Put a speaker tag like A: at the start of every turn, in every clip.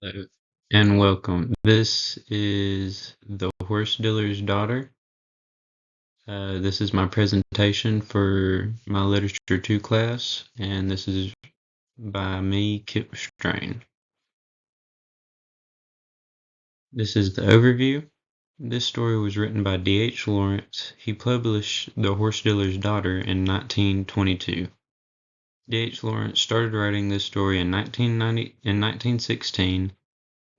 A: Hello, and welcome. This is The Horse Dealer's Daughter. This is my presentation for my Literature 2 class, and this is by me, Kip Strain. This is the overview. This story was written by D.H. Lawrence. He published The Horse Dealer's Daughter in 1922. D.H. Lawrence started writing this story in 1916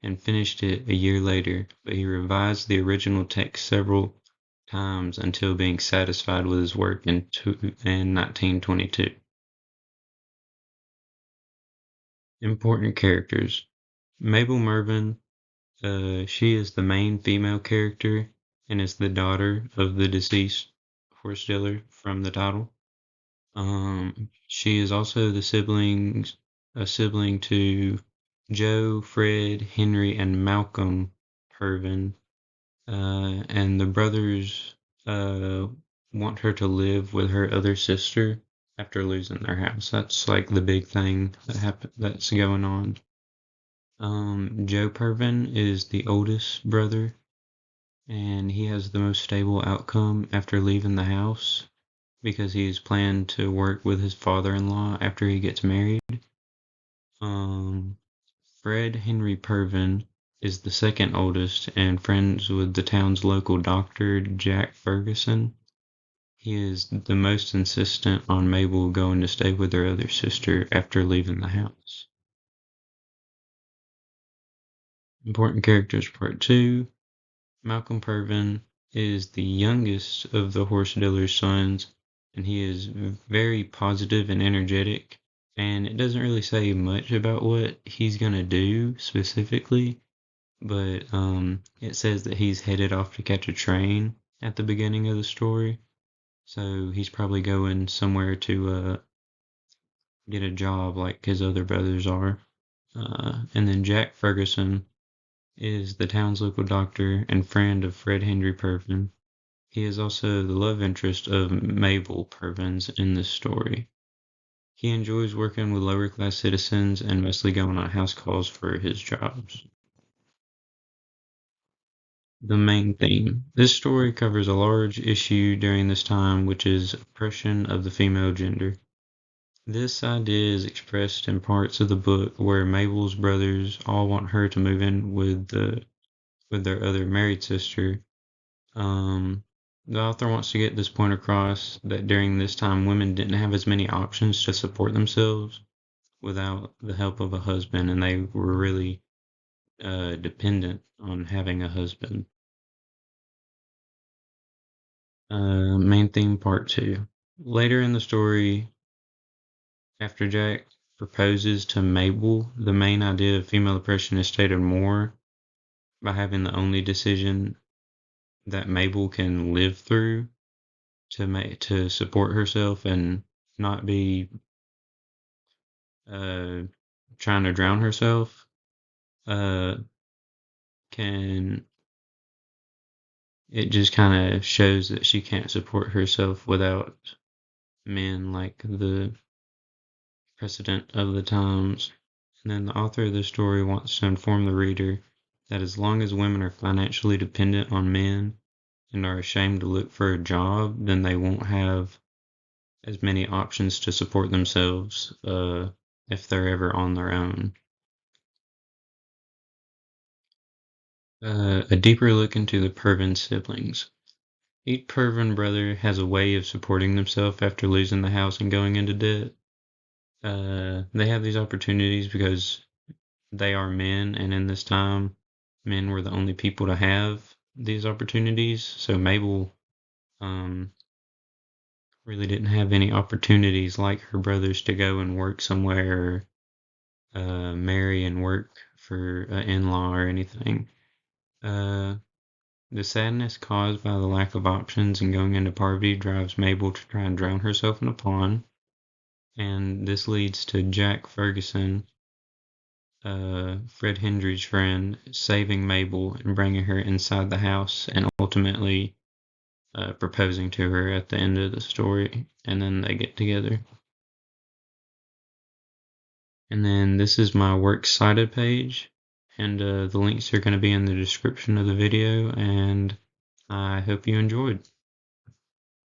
A: and finished it a year later, but he revised the original text several times until being satisfied with his work in 1922. Important characters. Mabel Mervyn, she is the main female character and is the daughter of the deceased horse dealer from the title. She is also a sibling to Joe, Fred, Henry, and Malcolm Mervyn. And the brothers want her to live with her other sister after losing their house. That's like the big thing that's going on. Joe Pervin is the oldest brother, and he has the most stable outcome after leaving the house because he's planned to work with his father-in-law after he gets married. Fred Henry Pervin is the second oldest and friends with the town's local doctor, Jack Ferguson. He is the most insistent on Mabel going to stay with her other sister after leaving the house. Important characters part 2. Malcolm Pervin is the youngest of the horse dealer's sons, and he is very positive and energetic. And it doesn't really say much about what he's gonna do specifically, but it says that he's headed off to catch a train at the beginning of the story. So he's probably going somewhere to get a job like his other brothers are. And then Jack Ferguson is the town's local doctor and friend of Fred Henry Pervin. He is also the love interest of Mabel Pervins in this story. He enjoys working with lower class citizens and mostly going on house calls for his jobs. The main theme. This story covers a large issue during this time, which is oppression of the female gender. This idea is expressed in parts of the book where Mabel's brothers all want her to move in with their other married sister. The author wants to get this point across that during this time women didn't have as many options to support themselves without the help of a husband, and they were really dependent on having a husband. Main theme part 2. Later in the story, after Jack proposes to Mabel, the main idea of female oppression is stated more by having the only decision that Mabel can live through to support herself and not be trying to drown herself can it just kind of shows that she can't support herself without men like the precedent of the times. And then the author of the story wants to inform the reader that as long as women are financially dependent on men and are ashamed to look for a job, then they won't have as many options to support themselves if they're ever on their own. A deeper look into the Pervin siblings. Each Pervin brother has a way of supporting themselves after losing the house and going into debt. They have these opportunities because they are men, and in this time, men were the only people to have these opportunities. So Mabel really didn't have any opportunities like her brothers to go and work somewhere, or marry and work for an in-law or anything. The sadness caused by the lack of options and going into poverty drives Mabel to try and drown herself in a pond, and this leads to Jack Ferguson, Fred Hendry's friend, saving Mabel and bringing her inside the house and ultimately proposing to her at the end of the story, and then they get together. And then this is my works cited page. And the links are going to be in the description of the video, and I hope you enjoyed.